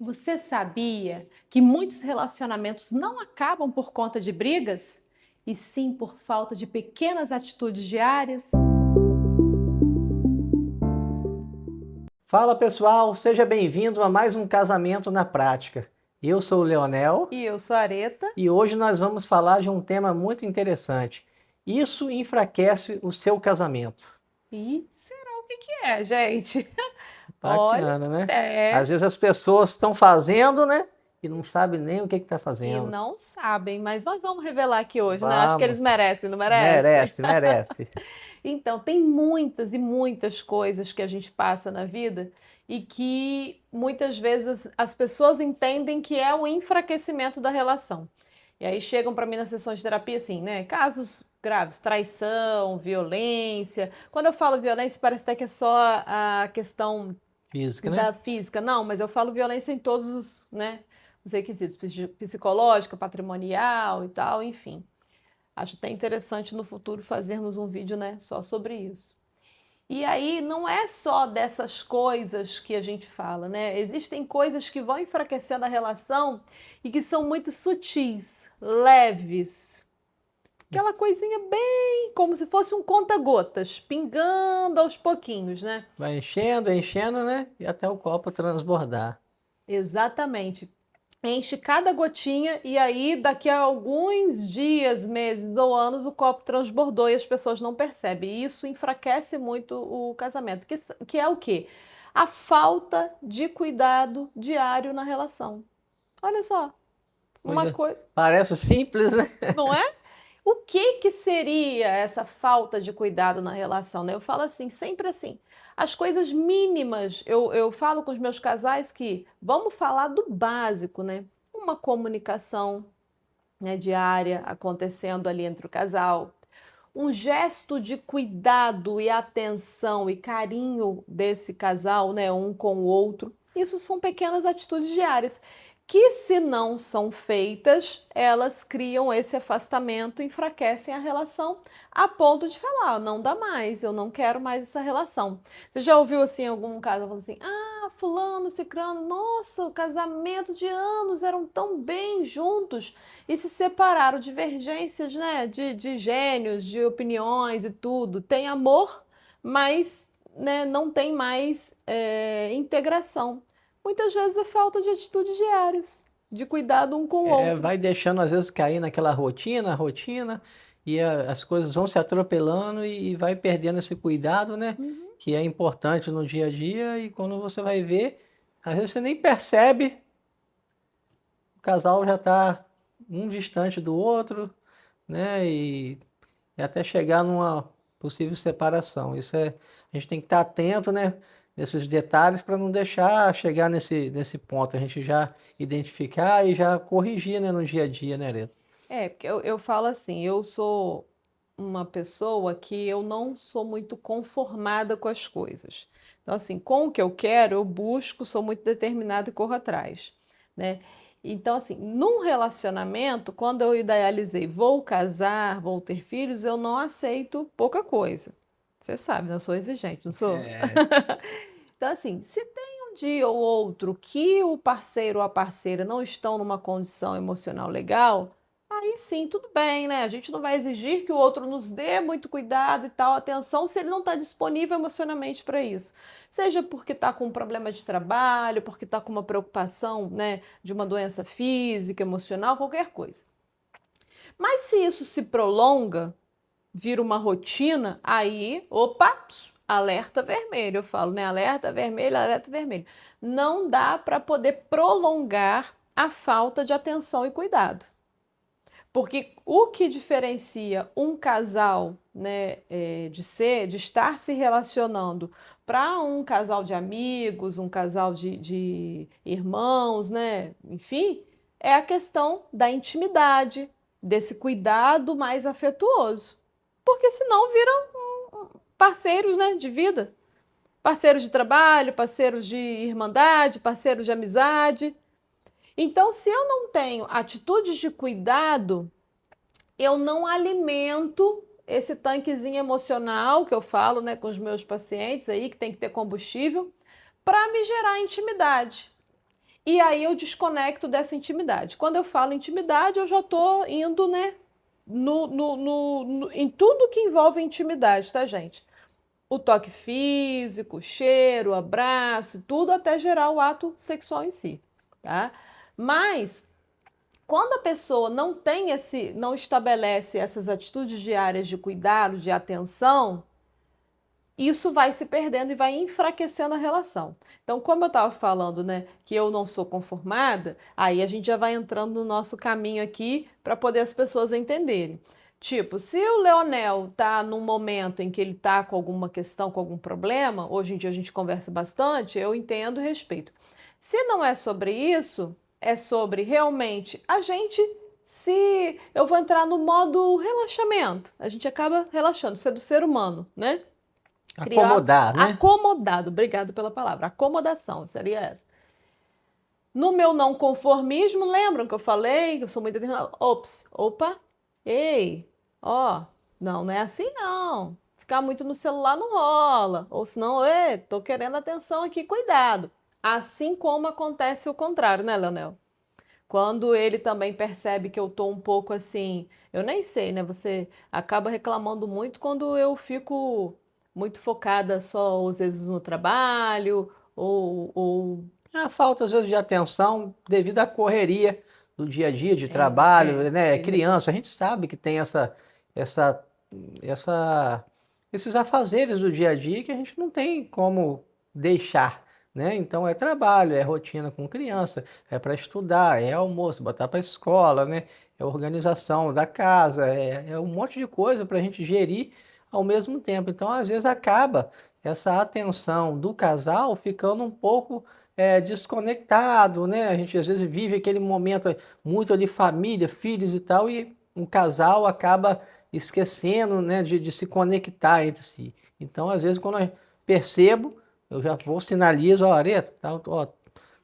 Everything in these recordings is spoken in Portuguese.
Você sabia que muitos relacionamentos não acabam por conta de brigas, e sim por falta de pequenas atitudes diárias? Fala pessoal, seja bem-vindo a mais um Casamento na Prática. Eu sou o Leonel E eu sou a Areta. e hoje nós vamos falar de um tema muito interessante. Isso enfraquece o seu casamento. E será o que é, gente? Olha, Bacana, né? é. Às vezes as pessoas estão fazendo, né? E não sabem nem o que está E fazendo. não sabem, mas nós vamos revelar aqui hoje, né? Acho que eles Vamos, merecem, não merecem? merece, merece. Então, tem muitas e muitas coisas que a gente passa na vida e que muitas vezes as pessoas entendem que é o enfraquecimento da relação. E aí chegam para mim na sessão de terapia assim, né? Casos graves, traição, violência. Quando eu falo violência, parece até que é só a questão Física, né? da física. Não, mas eu falo violência em todos os, né, os requisitos, psicológica, patrimonial e tal, enfim. Acho até interessante no futuro fazermos um vídeo, né, só sobre isso. E aí não é só dessas coisas que a gente fala, né? Existem coisas que vão enfraquecendo a relação e que são muito sutis, leves. Aquela coisinha bem como se fosse um conta-gotas, pingando aos pouquinhos, né? Vai enchendo, né? E até o copo transbordar. Exatamente. Enche cada gotinha e aí daqui a alguns dias, meses ou anos o copo transbordou e as pessoas não percebem. E isso enfraquece muito o casamento, que é o quê? A falta de cuidado diário na relação. Olha só, uma Coisa coisa, parece simples, né? não é? O que que seria essa falta de cuidado na relação, né? Eu falo assim, sempre assim, as coisas mínimas. Eu falo com os meus casais que vamos falar do básico, né? Uma comunicação, né, diária acontecendo ali entre o casal. Um gesto de cuidado e atenção e carinho desse casal, né, um com o outro. Isso são pequenas atitudes diárias que, se não são feitas, elas criam esse afastamento, enfraquecem a relação a ponto de falar, não dá mais, eu não quero mais essa relação. Você já ouviu assim algum caso falando assim, fulano, cicrano, nossa, o casamento de anos, eram tão bem juntos e se separaram, divergências, né, de gênios, de opiniões e tudo. Tem amor, mas, né, não tem mais integração. Muitas vezes é falta de atitudes diárias, de cuidado um com o outro. Vai deixando às vezes cair naquela rotina, e as coisas vão se atropelando e vai perdendo esse cuidado, né? Uhum. Que é importante no dia a dia, e quando você vai ver, às vezes você nem percebe, o casal já está um distante do outro, né? E até chegar numa possível separação. A gente tem que estar atento, né? Nesses detalhes para não deixar chegar nesse ponto. A gente já identificar e já corrigir, né, no dia a dia, né, Areta? Porque eu falo assim, eu sou uma pessoa que eu não sou muito conformada com as coisas. Então, assim, com o que eu quero, eu busco, sou muito determinada e corro atrás, né? Então, assim, num relacionamento, quando eu idealizei, vou casar, vou ter filhos, eu não aceito pouca coisa. Você sabe, né? Eu sou exigente, não sou? É, Então, assim, se tem um dia ou outro que o parceiro ou a parceira não estão numa condição emocional legal, aí sim, tudo bem, né? A gente não vai exigir que o outro nos dê muito cuidado e tal, atenção, se ele não está disponível emocionalmente para isso. Seja porque está com um problema de trabalho, porque está com uma preocupação, né, de uma doença física, emocional, qualquer coisa. Mas se isso se prolonga, vira uma rotina, aí, opa, alerta vermelho, eu falo, né? Alerta vermelho, alerta vermelho. Não dá para poder prolongar a falta de atenção e cuidado. Porque o que diferencia um casal, né, de estar se relacionando para um casal de amigos, um casal de irmãos, né, enfim, é a questão da intimidade, desse cuidado mais afetuoso. Porque senão viram parceiros, né, de vida, parceiros de trabalho, parceiros de irmandade, parceiros de amizade. Então, se eu não tenho atitudes de cuidado, eu não alimento esse tanquezinho emocional que eu falo, né, com os meus pacientes aí, que tem que ter combustível, para me gerar intimidade. E aí eu desconecto dessa intimidade. Quando eu falo intimidade, eu já estou indo, né, em tudo que envolve intimidade, tá, gente? O toque físico, o cheiro, o abraço, tudo até gerar o ato sexual em si, tá? Mas quando a pessoa não estabelece essas atitudes diárias de cuidado, de atenção, isso vai se perdendo e vai enfraquecendo a relação. Então, como eu estava falando, né, que eu não sou conformada, aí a gente já vai entrando no nosso caminho aqui para poder as pessoas entenderem. Tipo, se o Leonel tá num momento em que ele tá com alguma questão, com algum problema, hoje em dia a gente conversa bastante, eu entendo e respeito. Se não é sobre isso, é sobre realmente a gente se eu vou entrar no modo relaxamento. A gente acaba relaxando, isso é do ser humano, né? Criado, Acomodar, né? acomodado, obrigado pela palavra, acomodação, seria essa. No meu não conformismo, lembram que eu falei que eu sou muito determinada? Ops, opa, ei, ó, não, não é assim não. Ficar muito no celular não rola. Ou senão, tô querendo atenção aqui, cuidado. Assim como acontece o contrário, né, Leonel? Quando ele também percebe que eu tô um pouco assim, eu nem sei, né? Você acaba reclamando muito quando eu fico muito focada só às vezes no trabalho ou A falta, às vezes, de atenção devido à correria do dia a dia, de é, trabalho, é, né? é, Criança, a gente sabe que tem essa, essa, esses afazeres do dia a dia que a gente não tem como deixar, né? Então é trabalho, é rotina com criança, é para estudar, é almoço, botar para escola, né? É organização da casa, é um monte de coisa para a gente gerir ao mesmo tempo. Então, às vezes, acaba essa atenção do casal ficando um pouco desconectado, né? A gente às vezes vive aquele momento muito ali família, filhos e tal, e um casal acaba esquecendo, né, de se conectar entre si. Então, às vezes, quando eu percebo, eu já vou sinalizo, ó, Areta, tá, ó,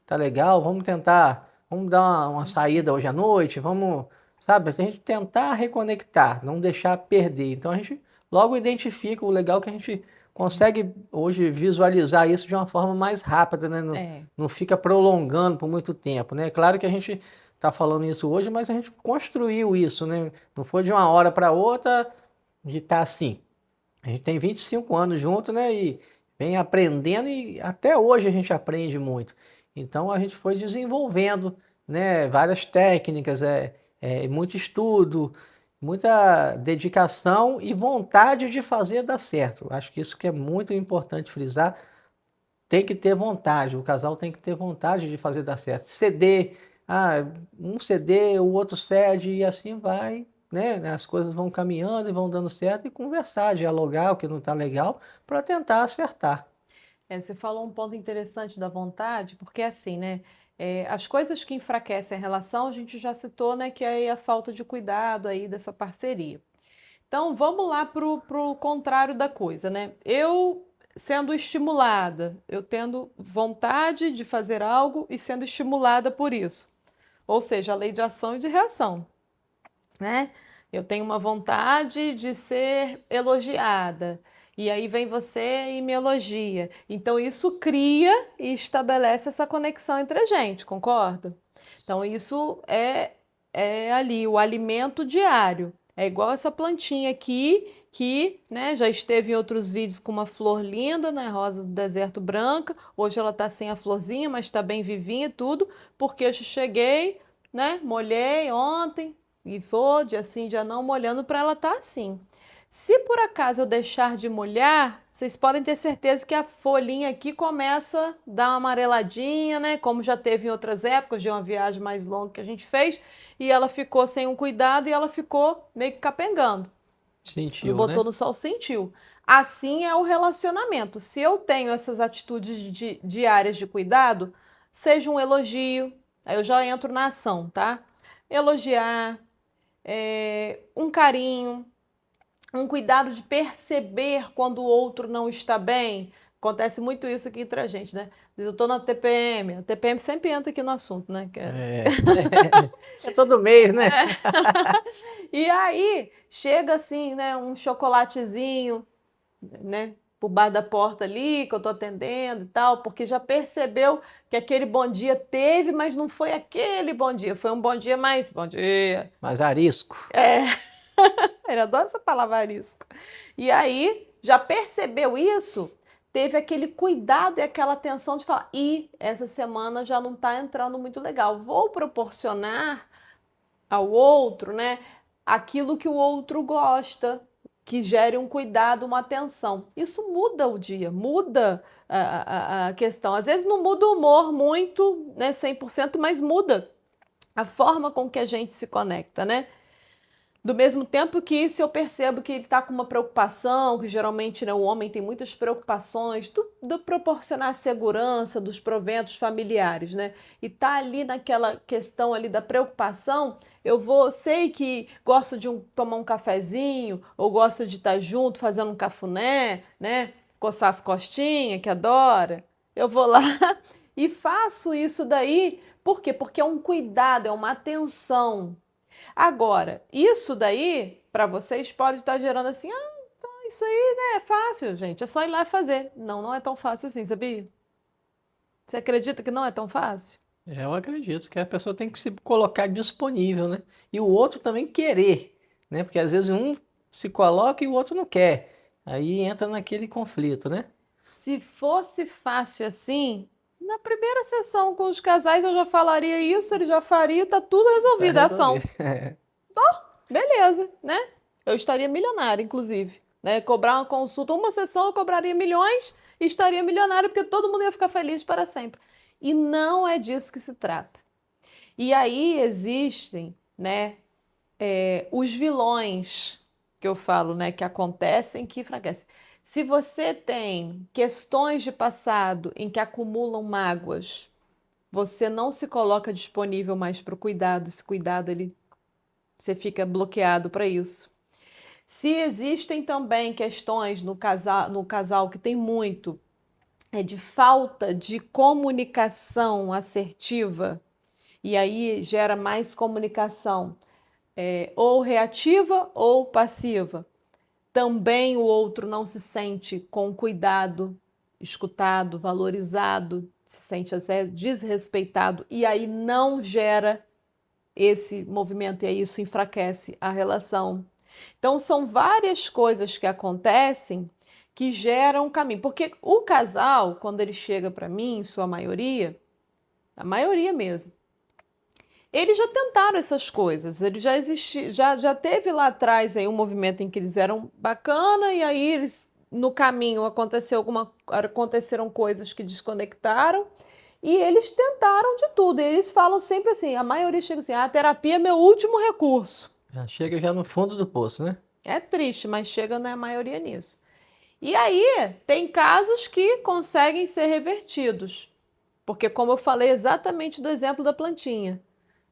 tá legal, vamos tentar, vamos dar uma saída hoje à noite, vamos, sabe, a gente tentar reconectar, não deixar perder. Então, a gente logo identifica o legal que a gente consegue hoje visualizar isso de uma forma mais rápida, né? Não, é, não fica prolongando por muito tempo, né? Claro que a gente está falando isso hoje, mas a gente construiu isso, né? Não foi de uma hora para outra de estar assim. A gente tem 25 anos junto, né? E vem aprendendo e até hoje a gente aprende muito. Então a gente foi desenvolvendo, né? Várias técnicas, muito estudo, muita dedicação e vontade de fazer dar certo. Acho que isso que é muito importante frisar. Tem que ter vontade, o casal tem que ter vontade de fazer dar certo. Ceder, um ceder, o outro cede e assim vai, né? As coisas vão caminhando e vão dando certo e conversar, dialogar o que não está legal para tentar acertar. você falou um ponto interessante da vontade, porque assim, né? As coisas que enfraquecem a relação, a gente já citou, né? Que é a falta de cuidado aí dessa parceria. Então, vamos lá pro contrário da coisa, né? Eu sendo estimulada, eu tendo vontade de fazer algo e sendo estimulada por isso. Ou seja, a lei de ação e de reação, né? Eu tenho uma vontade de ser elogiada. E aí vem você e me elogia. Então, isso cria e estabelece essa conexão entre a gente, concorda? Então, isso é ali o alimento diário. É igual essa plantinha aqui, que né, já esteve em outros vídeos com uma flor linda, né, rosa do deserto branca. Hoje ela está sem a florzinha, mas está bem vivinha e tudo, porque eu cheguei, né, molhei ontem e vou dia sim, dia não, molhando para ela estar assim. Se por acaso eu deixar de molhar, vocês podem ter certeza que a folhinha aqui começa a dar uma amareladinha, né? Como já teve em outras épocas de uma viagem mais longa que a gente fez, e ela ficou sem um cuidado e ela ficou meio que capengando. Não Sentiu, botou né? no sol, sentiu. Assim é o relacionamento. Se eu tenho essas atitudes diárias de cuidado, seja um elogio, aí eu já entro na ação, tá? Elogiar, um carinho, um cuidado de perceber quando o outro não está bem. Acontece muito isso aqui entre a gente, né? Eu estou na TPM, a TPM sempre entra aqui no assunto, né? É, é todo mês, né? E aí chega assim, né? Um chocolatezinho, né? por baixo da porta ali, que eu tô atendendo e tal, porque já percebeu que aquele bom dia teve, mas não foi aquele bom dia, foi um bom dia mais bom dia. Mas arisco. É, ele adora essa palavra arisco. E aí, já percebeu isso? Teve aquele cuidado e aquela atenção de falar, e essa semana já não tá entrando muito legal, vou proporcionar ao outro, né, aquilo que o outro gosta, que gere um cuidado, uma atenção. Isso muda o dia, muda a questão. Às vezes não muda o humor muito, né, 100%, mas muda a forma com que a gente se conecta, né? Do mesmo tempo que se eu percebo que ele está com uma preocupação, que geralmente, né, o homem tem muitas preocupações do proporcionar segurança, dos proventos familiares, né? E tá ali naquela questão ali da preocupação, sei que gosta de tomar um cafezinho, ou gosta de estar junto fazendo um cafuné, né? Coçar as costinhas, que adora. Eu vou lá e faço isso daí, por quê? Porque é um cuidado, é uma atenção. Agora, isso daí, para vocês, pode estar gerando assim, isso aí, né, é fácil, gente, é só ir lá e fazer. Não, não é tão fácil assim, sabia? Você acredita que não é tão fácil? Eu acredito que a pessoa tem que se colocar disponível, né? E o outro também querer, né? Porque às vezes um se coloca e o outro não quer. Aí entra naquele conflito, né? Se fosse fácil assim, na primeira sessão com os casais eu já falaria isso, ele já faria, tá tudo Pra resolvido a resolver. ação. Beleza, né? Eu estaria milionária, inclusive. Né? Cobrar uma consulta, uma sessão eu cobraria milhões e estaria milionária porque todo mundo ia ficar feliz para sempre. E não é disso que se trata. E aí existem, né, os vilões que eu falo, né, que acontecem, que enfraquecem. Se você tem questões de passado em que acumulam mágoas, você não se coloca disponível mais para o cuidado. Esse cuidado, você fica bloqueado para isso. Se existem também questões no casal que tem muito de falta de comunicação assertiva, e aí gera mais comunicação ou reativa ou passiva. Também o outro não se sente com cuidado, escutado, valorizado, se sente até desrespeitado, e aí não gera esse movimento, e aí isso enfraquece a relação. Então, são várias coisas que acontecem que geram um caminho. Porque o casal, quando ele chega para mim, em sua maioria, a maioria mesmo, eles já tentaram essas coisas, ele já existia, já teve lá atrás aí um movimento em que eles eram bacana e aí eles no caminho aconteceram coisas que desconectaram e eles tentaram de tudo. E eles falam sempre assim, a maioria chega assim: a terapia é meu último recurso. Já chega já no fundo do poço, né? É triste, mas chega na maioria nisso. E aí, tem casos que conseguem ser revertidos. Porque, como eu falei exatamente do exemplo da plantinha,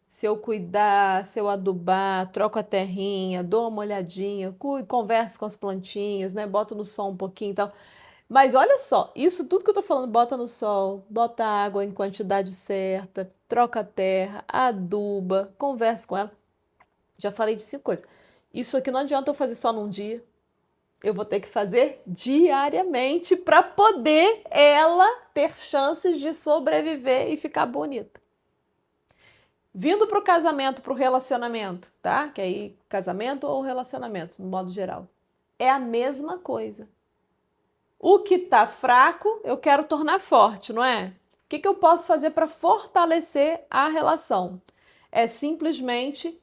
se eu cuidar, se eu adubar, troco a terrinha, dou uma olhadinha, converso com as plantinhas, né? Boto no sol um pouquinho e tal. Mas olha só, isso tudo que eu tô falando, bota no sol, bota água em quantidade certa, troca a terra, aduba, conversa com ela. Já falei de 5 coisas. Isso aqui não adianta eu fazer só num dia. Eu vou ter que fazer diariamente para poder ela ter chances de sobreviver e ficar bonita. Vindo para o casamento, para o relacionamento, tá? Que aí, casamento ou relacionamento, no modo geral. É a mesma coisa. O que está fraco, eu quero tornar forte, não é? O que eu posso fazer para fortalecer a relação? É simplesmente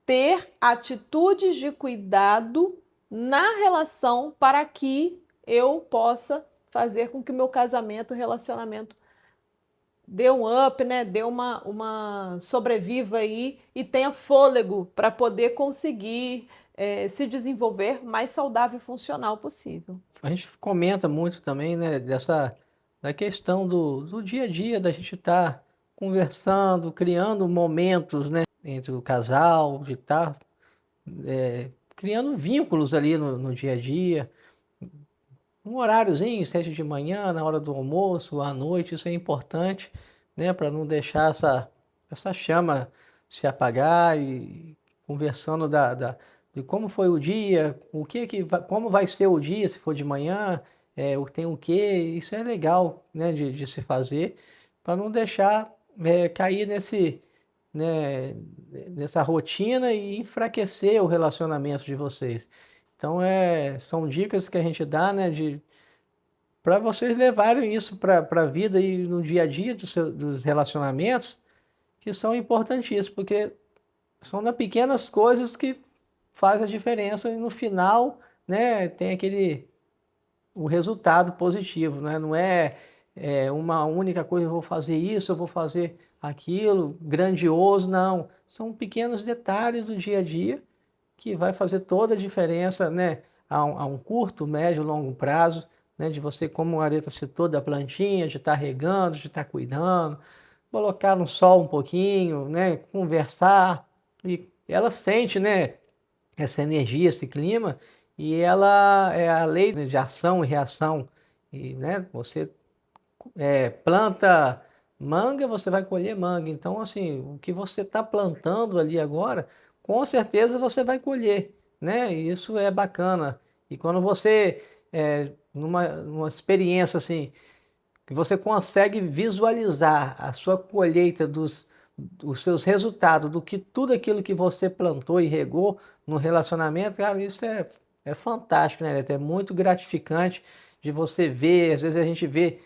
ter atitudes de cuidado na relação para que eu possa fazer com que o meu casamento, relacionamento dê um up, né? Dê uma sobreviva aí e tenha fôlego para poder conseguir se desenvolver mais saudável e funcional possível. A gente comenta muito também, né, da questão do dia a dia, da gente estar conversando, criando momentos, né, entre o casal, de estar criando vínculos ali no dia a dia, um horáriozinho, seja de manhã, na hora do almoço, à noite, isso é importante, né, para não deixar essa chama se apagar e conversando de como foi o dia, como vai ser o dia, se for de manhã, tem o quê, isso é legal, né, de se fazer, para não deixar cair né, nessa rotina e enfraquecer o relacionamento de vocês. Então, são dicas que a gente dá, né, para vocês levarem isso para a vida e no dia a dia dos relacionamentos, que são importantíssimos, porque são nas pequenas coisas que faz a diferença e no final, né, tem o resultado positivo, né? Não uma única coisa, eu vou fazer isso, eu vou fazer aquilo, grandioso, não. São pequenos detalhes do dia a dia que vai fazer toda a diferença, né? A um curto, médio, longo prazo, né? De você, como a Areta citou, da plantinha, de estar regando, de estar cuidando, colocar no sol um pouquinho, né? Conversar, e ela sente, né? Essa energia, esse clima, e ela é a lei de ação e reação. E, né, você planta manga, você vai colher manga. Então, assim, o que você está plantando ali agora, com certeza você vai colher, né? E isso é bacana. E quando você, numa experiência assim, que você consegue visualizar a sua colheita dos seus resultados, do que tudo aquilo que você plantou e regou no relacionamento, cara, isso é fantástico, né, Neto? É muito gratificante de você ver, às vezes a gente vê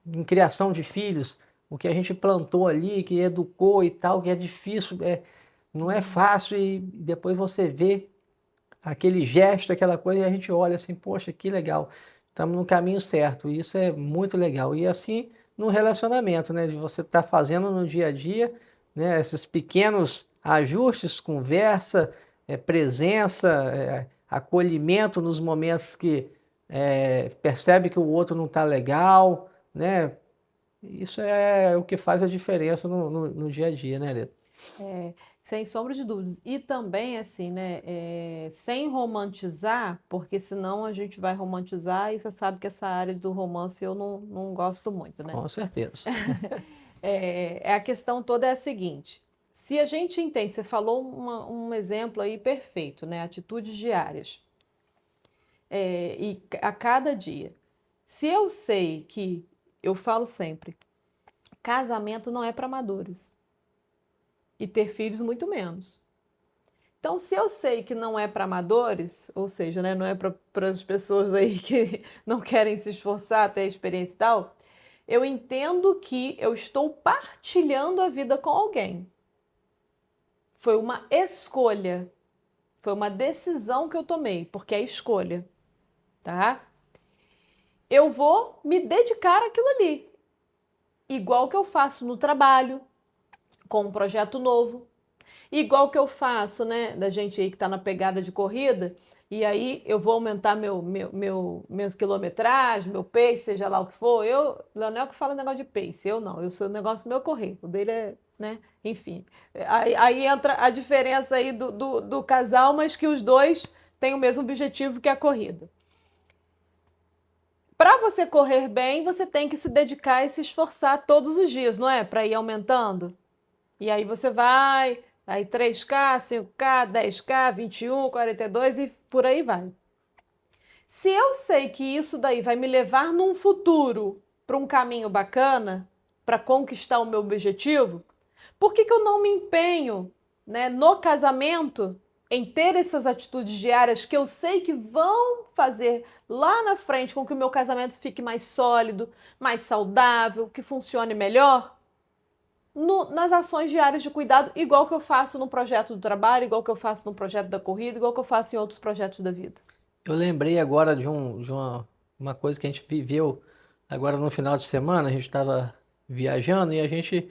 em criação de filhos, o que a gente plantou ali, que educou e tal, que é difícil, não é fácil, e depois você vê aquele gesto, aquela coisa, e a gente olha assim, poxa, que legal, estamos no caminho certo, e isso é muito legal. E assim, no relacionamento, né, de você estar fazendo no dia a dia, né, esses pequenos ajustes, conversa, presença, acolhimento nos momentos que percebe que o outro não está legal, né, isso é o que faz a diferença no dia a dia, né, Lê? É, sem sombra de dúvidas. E também, assim, né, sem romantizar, porque senão a gente vai romantizar e você sabe que essa área do romance eu não gosto muito, né? Com certeza. A questão toda é a seguinte: se a gente entende, você falou um exemplo aí perfeito, né? Atitudes diárias, e a cada dia. Se eu sei que, eu falo sempre, casamento não é para amadores e ter filhos muito menos. Então, se eu sei que não é para amadores, ou seja, né, não é para as pessoas aí que não querem se esforçar, ter experiência e tal, eu entendo que eu estou partilhando a vida com alguém. Foi uma escolha, foi uma decisão que eu tomei, porque é escolha, tá? Eu vou me dedicar àquilo ali, igual que eu faço no trabalho, com um projeto novo. Igual que eu faço, né, da gente aí que está na pegada de corrida, e aí eu vou aumentar meus quilometragem, meu pace, seja lá o que for. Leonel que fala negócio de pace, eu não, eu sou o negócio meu correr, o dele é, né, enfim. Aí entra a diferença aí do casal, mas que os dois têm o mesmo objetivo que a corrida. Para você correr bem, você tem que se dedicar e se esforçar todos os dias, não é? Para ir aumentando. E aí você vai, aí 3K, 5K, 10K, 21, 42 e por aí vai. Se eu sei que isso daí vai me levar num futuro para um caminho bacana, para conquistar o meu objetivo, por que eu não me empenho, né, no casamento em ter essas atitudes diárias que eu sei que vão fazer lá na frente com que o meu casamento fique mais sólido, mais saudável, que funcione melhor? Nas ações diárias de cuidado, igual que eu faço no projeto do trabalho, igual que eu faço no projeto da corrida, igual que eu faço em outros projetos da vida. Eu lembrei agora de uma coisa que a gente viveu agora no final de semana. A gente estava viajando e a gente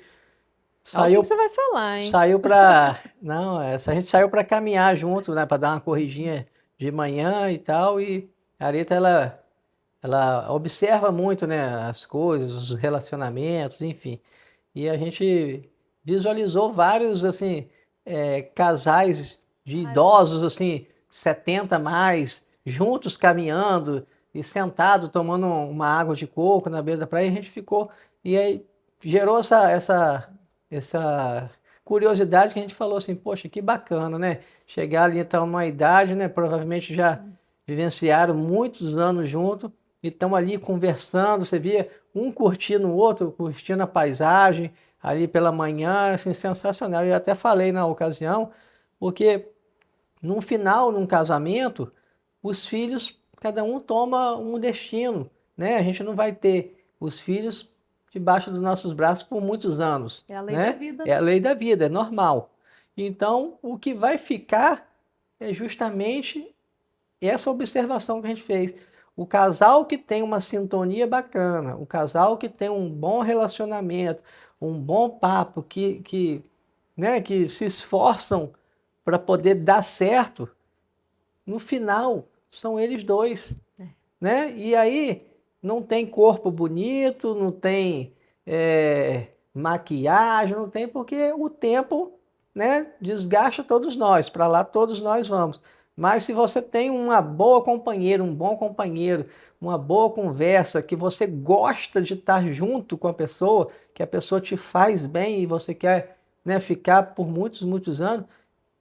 Olha o que saiu, você vai falar, hein? saiu para, não, a gente saiu para caminhar junto, né, para dar uma corridinha de manhã e tal. E a Areta, ela observa muito, né, as coisas, os relacionamentos, enfim. E a gente visualizou vários, assim, casais de idosos, assim, 70 mais, juntos caminhando e sentado tomando uma água de coco na beira da praia. E a gente ficou, e aí gerou essa curiosidade, que a gente falou assim, poxa, que bacana, né? Chegar ali, tá uma idade, né? Provavelmente já vivenciaram muitos anos juntos e estão ali conversando. Você via um curtindo o outro, curtindo a paisagem ali pela manhã, assim, sensacional. Eu até falei na ocasião, porque no final, num casamento, os filhos, cada um toma um destino, né? A gente não vai ter os filhos debaixo dos nossos braços por muitos anos, É a lei da né? vida, É né? a lei da vida, é normal. Então, o que vai ficar é justamente essa observação que a gente fez. O casal que tem uma sintonia bacana, o casal que tem um bom relacionamento, um bom papo, né, que se esforçam para poder dar certo, no final são eles dois, né? E aí não tem corpo bonito, não tem maquiagem, não tem porque o tempo, né, desgasta todos nós, para lá todos nós vamos. Mas se você tem uma boa companheira, um bom companheiro, uma boa conversa, que você gosta de estar junto com a pessoa, que a pessoa te faz bem e você quer, né, ficar por muitos, muitos anos,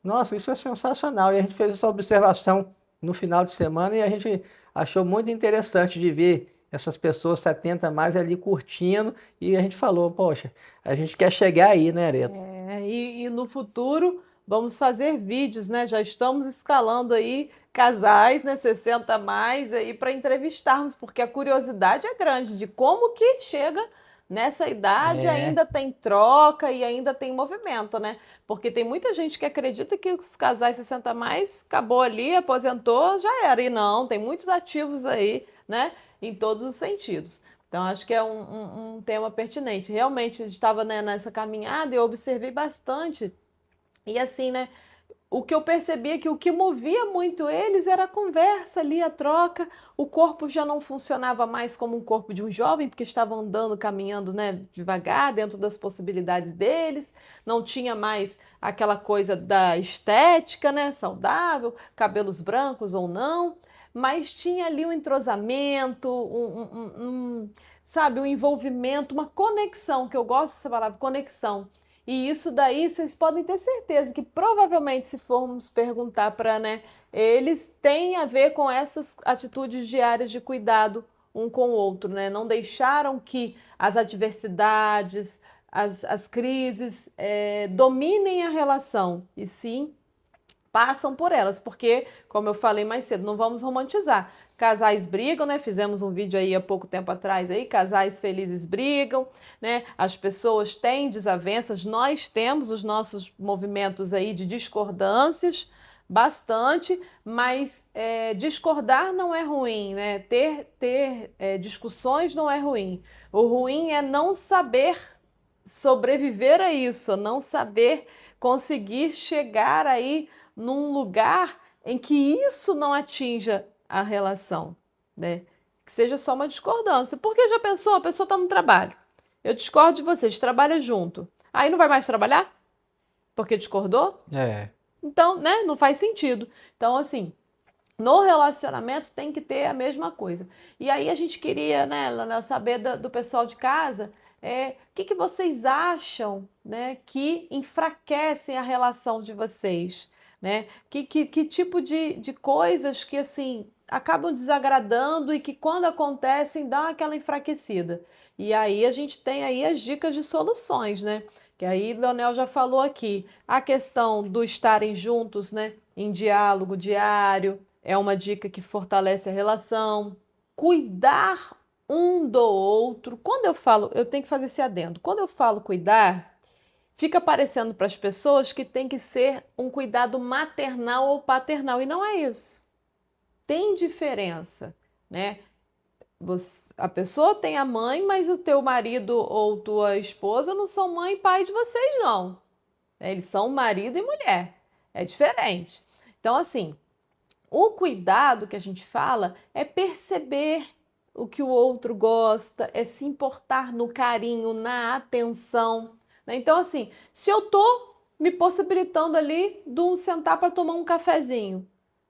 nossa, isso é sensacional. E a gente fez essa observação no final de semana e a gente achou muito interessante de ver essas pessoas 70 a mais ali curtindo e a gente falou, poxa, a gente quer chegar aí, né, Areto? E no futuro vamos fazer vídeos, né? Já estamos escalando aí casais, né, 60 a mais aí para entrevistarmos, porque a curiosidade é grande de como que chega nessa idade, É, ainda tem troca e ainda tem movimento, né? Porque tem muita gente que acredita que os casais 60 a mais acabou ali, aposentou, já era. E não, tem muitos ativos aí, né? Em todos os sentidos. Então, acho que é um tema pertinente. Realmente, estava, né, nessa caminhada e eu observei bastante. E assim, né? O que eu percebi é que o que movia muito eles era a conversa ali, a troca. O corpo já não funcionava mais como um corpo de um jovem, porque estava andando, caminhando, né, devagar, dentro das possibilidades deles. Não tinha mais aquela coisa da estética, né, saudável, cabelos brancos ou não. Mas tinha ali um entrosamento, sabe, um envolvimento, uma conexão, que eu gosto dessa palavra, conexão. E isso daí vocês podem ter certeza que provavelmente se formos perguntar para, né, eles têm a ver com essas atitudes diárias de cuidado um com o outro, né? Não deixaram que as adversidades, as crises dominem a relação, e sim passam por elas, porque, como eu falei mais cedo, não vamos romantizar. Casais brigam, né? Fizemos um vídeo aí há pouco tempo atrás aí, casais felizes brigam, né? As pessoas têm desavenças, nós temos os nossos movimentos aí de discordâncias, bastante, mas discordar não é ruim, né? Ter discussões não é ruim. O ruim é não saber sobreviver a isso, não saber conseguir chegar aí num lugar em que isso não atinja a relação, né? Que seja só uma discordância. Porque já pensou, a pessoa está no trabalho. Eu discordo de você, a gente trabalha junto. Aí não vai mais trabalhar? Porque discordou? é. Então, né? Não faz sentido. Então, assim, no relacionamento tem que ter a mesma coisa. E aí a gente queria, né, Leonel, saber do pessoal de casa, o que vocês acham, né, que enfraquecem a relação de vocês, né? Que tipo de coisas que, assim, acabam desagradando e que quando acontecem dá aquela enfraquecida. E aí a gente tem aí as dicas de soluções, né? Que aí Leonel já falou aqui, a questão do estarem juntos, né, em diálogo diário, é uma dica que fortalece a relação. Cuidar um do outro. Quando eu falo, eu tenho que fazer esse adendo. Quando eu falo cuidar, fica parecendo para as pessoas que tem que ser um cuidado maternal ou paternal. E não é isso. Tem diferença, né? A pessoa tem a mãe, mas o teu marido ou tua esposa não são mãe e pai de vocês, não. Eles são marido e mulher. É diferente. Então, assim, o cuidado que a gente fala é perceber o que o outro gosta, é se importar no carinho, na atenção, né? Então, assim, se eu tô me possibilitando ali de um sentar para tomar um cafezinho,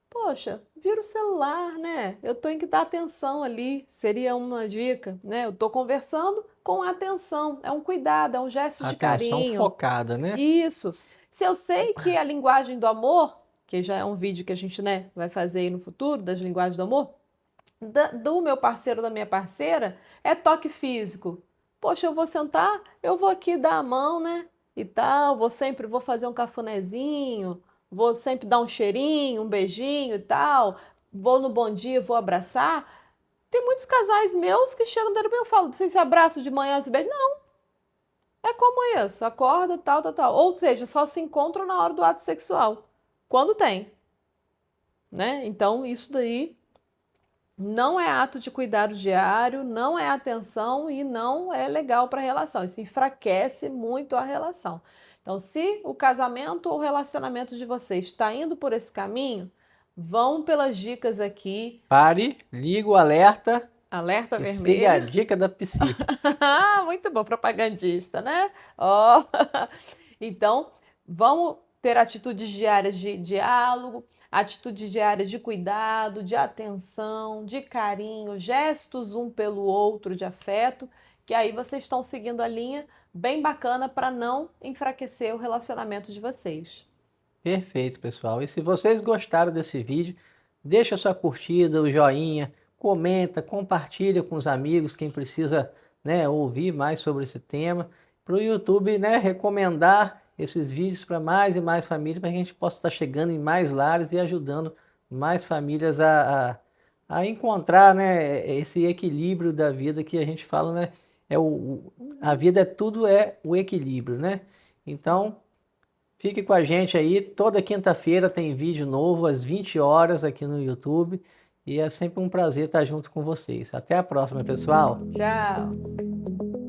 poxa, vira o celular, né? Eu tenho que dar atenção ali, seria uma dica, né? Eu tô conversando com atenção, é um cuidado, é um gesto de Atenção carinho. focada, né? Isso. Se eu sei que a linguagem do amor que já é um vídeo que a gente, né, vai fazer aí no futuro, das linguagens do amor, do meu parceiro ou da minha parceira, é toque físico. Poxa, eu vou sentar, eu vou aqui dar a mão, né? E tal, vou fazer um cafunézinho, vou sempre dar um cheirinho, um beijinho e tal, vou no bom dia, vou abraçar. Tem muitos casais meus que chegam dentro do meu, eu falo, vocês se abraçam de manhã, se beijam? Não, é como isso, acorda, tal, tal, tal. Ou seja, só se encontram na hora do ato sexual, quando tem, né? Então, isso daí não é ato de cuidado diário, não é atenção e não é legal para a relação. Isso enfraquece muito a relação. Então, se o casamento ou o relacionamento de vocês está indo por esse caminho, vão pelas dicas aqui. Pare, liga o alerta Alerta e siga a vermelho. dica da Psi. Muito bom, propagandista, né? Ó. Então, vamos ter atitudes diárias de diálogo, atitudes diárias de cuidado, de atenção, de carinho, gestos um pelo outro de afeto, que aí vocês estão seguindo a linha bem bacana para não enfraquecer o relacionamento de vocês. Perfeito, pessoal. E se vocês gostaram desse vídeo, deixa sua curtida, o joinha, comenta, compartilha com os amigos, quem precisa, né, ouvir mais sobre esse tema, para o YouTube, né, recomendar esses vídeos para mais e mais famílias, para que a gente possa estar chegando em mais lares e ajudando mais famílias a encontrar, né, esse equilíbrio da vida que a gente fala, né, a vida é tudo é o equilíbrio, né? Então, fique com a gente aí, toda quinta-feira tem vídeo novo às 20 horas aqui no YouTube e é sempre um prazer estar junto com vocês. Até a próxima, pessoal! Tchau!